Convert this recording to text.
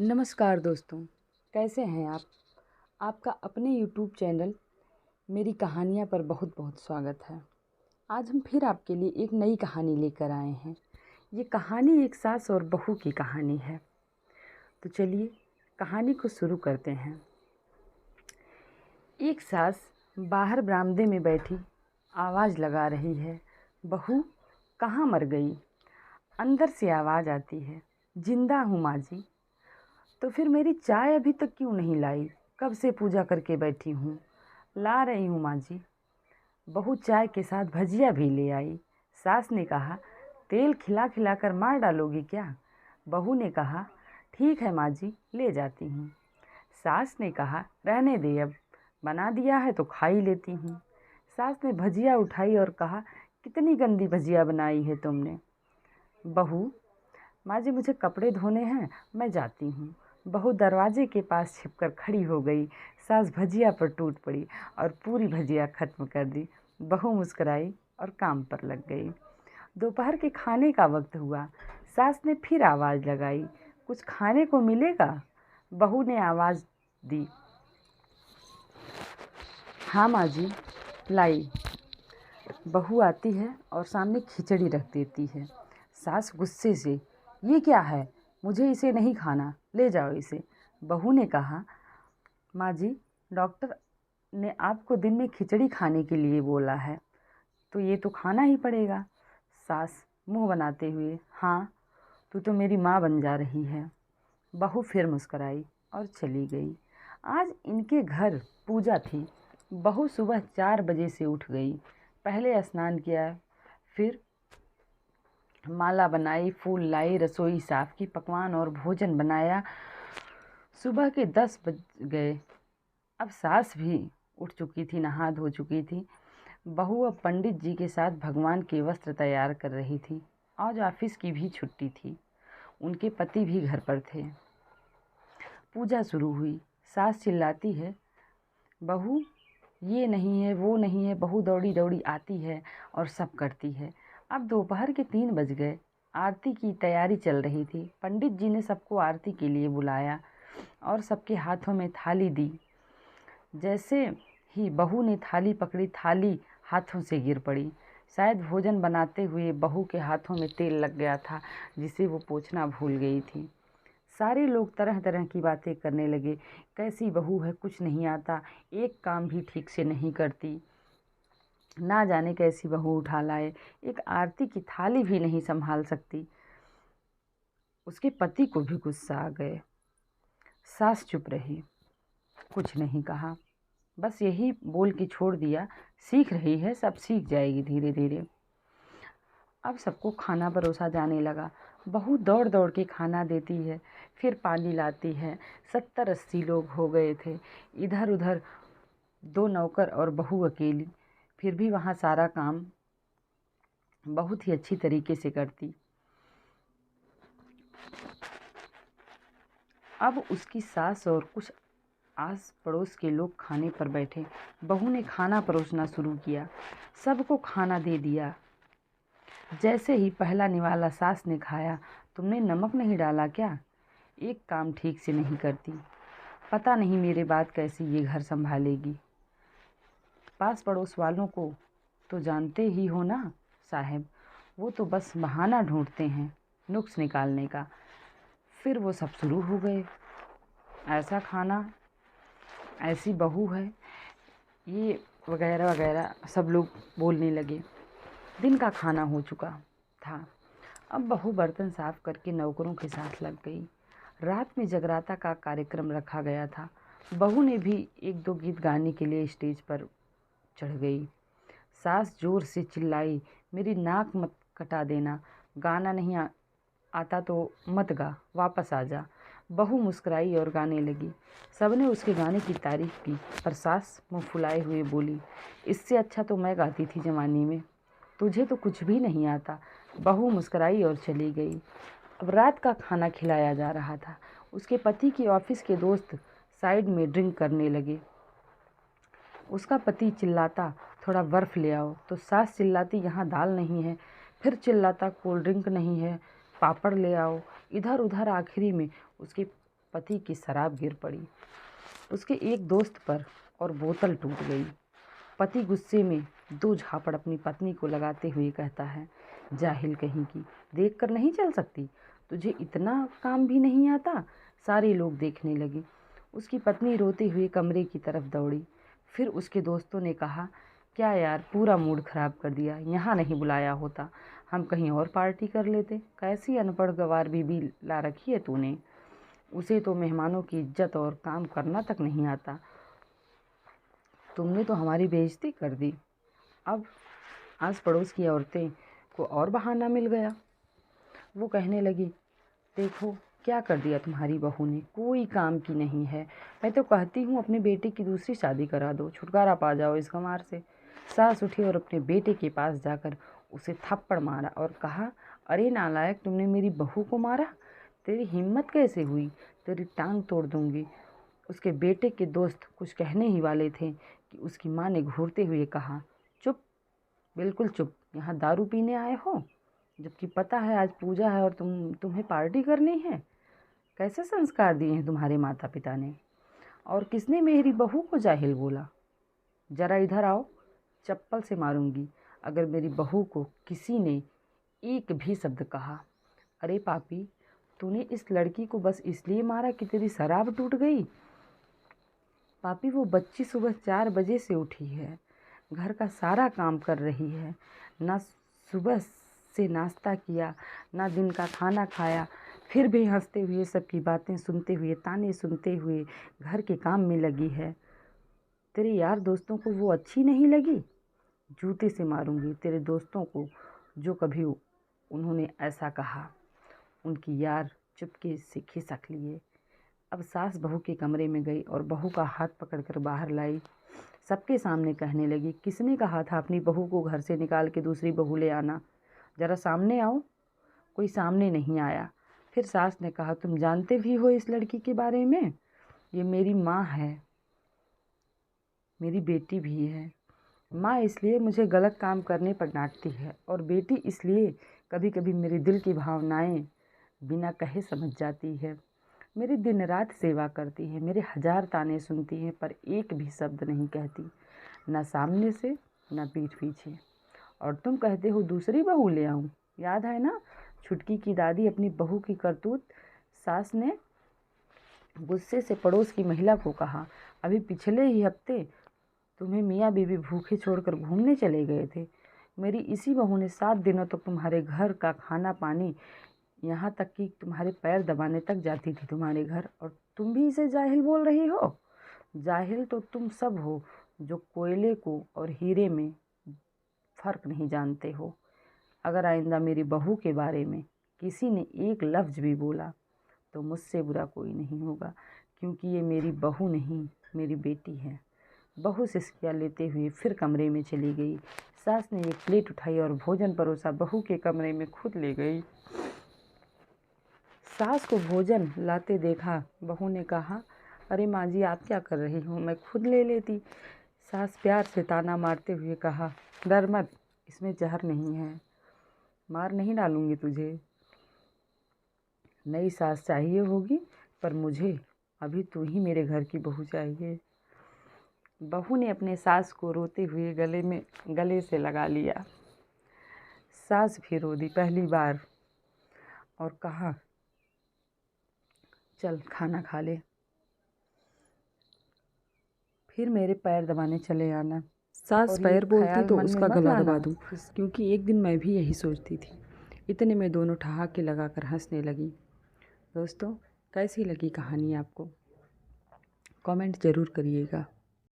नमस्कार दोस्तों, कैसे हैं आप? आपका अपने यूट्यूब चैनल मेरी कहानियाँ पर बहुत बहुत स्वागत है। आज हम फिर आपके लिए एक नई कहानी लेकर आए हैं। ये कहानी एक सास और बहू की कहानी है। तो चलिए कहानी को शुरू करते हैं। एक सास बाहर बरामदे में बैठी आवाज़ लगा रही है, बहू कहाँ मर गई? अंदर से आवाज़ आती है, जिंदा हूँ माँ जी। तो फिर मेरी चाय अभी तक क्यों नहीं लाई? कब से पूजा करके बैठी हूँ। ला रही हूँ माँ जी। बहू चाय के साथ भजिया भी ले आई। सास ने कहा, तेल खिला खिला कर मार डालोगी क्या? बहू ने कहा, ठीक है माँ जी, ले जाती हूँ। सास ने कहा, रहने दे, अब बना दिया है तो खा ही लेती हूँ। सास ने भजिया उठाई और कहा, कितनी गंदी भजिया बनाई है तुमने। बहू, माँ जी मुझे कपड़े धोने हैं, मैं जाती हूँ। बहू दरवाजे के पास छिपकर खड़ी हो गई। सास भजिया पर टूट पड़ी और पूरी भजिया खत्म कर दी। बहू मुस्कुराई और काम पर लग गई। दोपहर के खाने का वक्त हुआ। सास ने फिर आवाज़ लगाई, कुछ खाने को मिलेगा? बहू ने आवाज़ दी, हाँ माँ जी, लाई। बहू आती है और सामने खिचड़ी रख देती है। सास गुस्से से, ये क्या है? मुझे इसे नहीं खाना, ले जाओ इसे। बहू ने कहा, माँ जी, डॉक्टर ने आपको दिन में खिचड़ी खाने के लिए बोला है, तो ये तो खाना ही पड़ेगा। सास मुंह बनाते हुए, हाँ, तू तो मेरी माँ बन जा रही है। बहू फिर मुस्कराई और चली गई। आज इनके घर पूजा थी। बहू सुबह 4 बजे से उठ गई। पहले स्नान किया, फिर माला बनाई, फूल लाई, रसोई साफ की, पकवान और भोजन बनाया। सुबह के 10 बज गए। अब सास भी उठ चुकी थी, नहा धो चुकी थी। बहू अब पंडित जी के साथ भगवान के वस्त्र तैयार कर रही थी। आज ऑफिस की भी छुट्टी थी। उनके पति भी घर पर थे। पूजा शुरू हुई। सास चिल्लाती है, बहू ये नहीं है, वो नहीं है। बहू दौड़ी दौड़ी आती है और सब करती है। अब दोपहर के 3 बज गए। आरती की तैयारी चल रही थी। पंडित जी ने सबको आरती के लिए बुलाया और सबके हाथों में थाली दी। जैसे ही बहू ने थाली पकड़ी, थाली हाथों से गिर पड़ी। शायद भोजन बनाते हुए बहू के हाथों में तेल लग गया था, जिसे वो पोंछना भूल गई थी। सारे लोग तरह तरह की बातें करने लगे। कैसी बहू है, कुछ नहीं आता, एक काम भी ठीक से नहीं करती, ना जाने कैसी बहू उठा लाए, एक आरती की थाली भी नहीं संभाल सकती। उसके पति को भी गुस्सा आ गए। सास चुप रही, कुछ नहीं कहा, बस यही बोल के छोड़ दिया, सीख रही है, सब सीख जाएगी धीरे धीरे। अब सबको खाना परोसा जाने लगा। बहू दौड़ दौड़ के खाना देती है, फिर पानी लाती है। 70-80 लोग हो गए थे। इधर उधर 2 नौकर और बहू अकेली, फिर भी वहाँ सारा काम बहुत ही अच्छी तरीके से करती। अब उसकी सास और कुछ आस पड़ोस के लोग खाने पर बैठे। बहू ने खाना परोसना शुरू किया, सबको खाना दे दिया। जैसे ही पहला निवाला सास ने खाया, तुमने नमक नहीं डाला क्या? एक काम ठीक से नहीं करती, पता नहीं मेरे बाद कैसे ये घर संभालेगी। पास पड़ोस वालों को तो जानते ही हो ना साहब, वो तो बस बहाना ढूंढते हैं नुक्स निकालने का। फिर वो सब शुरू हो गए, ऐसा खाना, ऐसी बहू है, ये वगैरह वगैरह सब लोग बोलने लगे। दिन का खाना हो चुका था। अब बहू बर्तन साफ करके नौकरों के साथ लग गई। रात में जगराता का कार्यक्रम रखा गया था। बहू ने भी 1-2 गीत गाने के लिए स्टेज पर चढ़ गई। सास जोर से चिल्लाई, मेरी नाक मत कटा देना, गाना नहीं आता तो मत गा, वापस आ जा। बहू मुस्कुराई और गाने लगी। सबने उसके गाने की तारीफ की, पर सास मुंह फुलाए हुए बोली, इससे अच्छा तो मैं गाती थी जवानी में, तुझे तो कुछ भी नहीं आता। बहू मुस्कुराई और चली गई। अब रात का खाना खिलाया जा रहा था। उसके पति के ऑफिस के दोस्त साइड में ड्रिंक करने लगे। उसका पति चिल्लाता, थोड़ा बर्फ़ ले आओ, तो सास चिल्लाती, यहाँ दाल नहीं है। फिर चिल्लाता, कोल्ड ड्रिंक नहीं है, पापड़ ले आओ। इधर उधर आखिरी में उसके पति की शराब गिर पड़ी उसके एक दोस्त पर और बोतल टूट गई। पति गुस्से में 2 झापड़ अपनी पत्नी को लगाते हुए कहता है, जाहिल कहीं की, देख कर नहीं चल सकती, तुझे इतना काम भी नहीं आता। सारे लोग देखने लगे। उसकी पत्नी रोते हुए कमरे की तरफ दौड़ी। फिर उसके दोस्तों ने कहा, क्या यार, पूरा मूड खराब कर दिया, यहाँ नहीं बुलाया होता, हम कहीं और पार्टी कर लेते। कैसी अनपढ़ गवार बीबी ला रखी है तूने, उसे तो मेहमानों की इज्जत और काम करना तक नहीं आता। तुमने तो हमारी बेइज्जती कर दी। अब आस पड़ोस की औरतें को और बहाना मिल गया। वो कहने लगी, देखो क्या कर दिया तुम्हारी बहू ने, कोई काम की नहीं है। मैं तो कहती हूँ अपने बेटे की दूसरी शादी करा दो, छुटकारा पा जाओ इस गंवार से। सास उठी और अपने बेटे के पास जाकर उसे थप्पड़ मारा और कहा, अरे नालायक, तुमने मेरी बहू को मारा, तेरी हिम्मत कैसे हुई, तेरी टांग तोड़ दूंगी। उसके बेटे के दोस्त कुछ कहने ही वाले थे कि उसकी माँ ने घूरते हुए कहा, चुप, बिल्कुल चुप, यहाँ दारू पीने आए हो, जबकि पता है आज पूजा है और तुम्हें पार्टी करनी है। कैसे संस्कार दिए हैं तुम्हारे माता पिता ने, और किसने मेरी बहू को जाहिल बोला। जरा इधर आओ, चप्पल से मारूंगी अगर मेरी बहू को किसी ने एक भी शब्द कहा। अरे पापी, तूने इस लड़की को बस इसलिए मारा कि तेरी शराब टूट गई। पापी, वो बच्ची सुबह 4 बजे से उठी है, घर का सारा काम कर रही है, ना सुबह से नाश्ता किया, ना दिन का खाना खाया, फिर भी हंसते हुए सबकी बातें सुनते हुए, ताने सुनते हुए घर के काम में लगी है। तेरे यार दोस्तों को वो अच्छी नहीं लगी, जूते से मारूंगी तेरे दोस्तों को जो कभी उन्होंने ऐसा कहा। उनकी यार चुपके से खिसक लिए। अब सास बहू के कमरे में गई और बहू का हाथ पकड़कर बाहर लाई। सबके सामने कहने लगी, किसने कहा था अपनी बहू को घर से निकाल के दूसरी बहू ले आना, जरा सामने आओ। कोई सामने नहीं आया। फिर सास ने कहा, तुम जानते भी हो इस लड़की के बारे में, ये मेरी माँ है, मेरी बेटी भी है। माँ इसलिए मुझे गलत काम करने पर डांटती है और बेटी इसलिए कभी कभी मेरे दिल की भावनाएं बिना कहे समझ जाती है। मेरी दिन रात सेवा करती है, मेरे 1000 ताने सुनती है, पर एक भी शब्द नहीं कहती, ना सामने से ना पीठ पीछे। और तुम कहते हो दूसरी बहू ले आऊं, याद है ना छुटकी की दादी अपनी बहू की करतूत। सास ने गुस्से से पड़ोस की महिला को कहा, अभी पिछले ही हफ्ते तुम्हें मियाँ बीवी भूखे छोड़कर घूमने चले गए थे। मेरी इसी बहू ने 7 दिनों तक तुम्हारे घर का खाना पानी, यहाँ तक कि तुम्हारे पैर दबाने तक जाती थी तुम्हारे घर, और तुम भी इसे जाहिल बोल रही हो। जाहिल तो तुम सब हो जो कोयले को और हीरे में फ़र्क नहीं जानते हो। अगर आइंदा मेरी बहू के बारे में किसी ने एक लफ्ज़ भी बोला तो मुझसे बुरा कोई नहीं होगा, क्योंकि ये मेरी बहू नहीं, मेरी बेटी है। बहू सिसकियाँ लेते हुए फिर कमरे में चली गई। सास ने एक प्लेट उठाई और भोजन परोसा बहू के कमरे में खुद ले गई। सास को भोजन लाते देखा, बहू ने कहा, अरे माँ जी, आप क्या कर रही हो, मैं खुद ले लेती। सास प्यार से ताना मारते हुए कहा, डर मत, इसमें जहर नहीं है, मार नहीं डालूंगी तुझे। नई सास चाहिए होगी, पर मुझे अभी तू ही मेरे घर की बहू चाहिए। बहू ने अपने सास को रोते हुए गले से लगा लिया। सास भी रो दी पहली बार और कहा, चल खाना खा ले, फिर मेरे पैर दबाने चले आना। सास पैर बोलती तो उसका गला दबा दूं, क्योंकि एक दिन मैं भी यही सोचती थी। इतने में दोनों ठहाके लगाकर हंसने लगी। दोस्तों, कैसी लगी कहानी आपको, कमेंट ज़रूर करिएगा।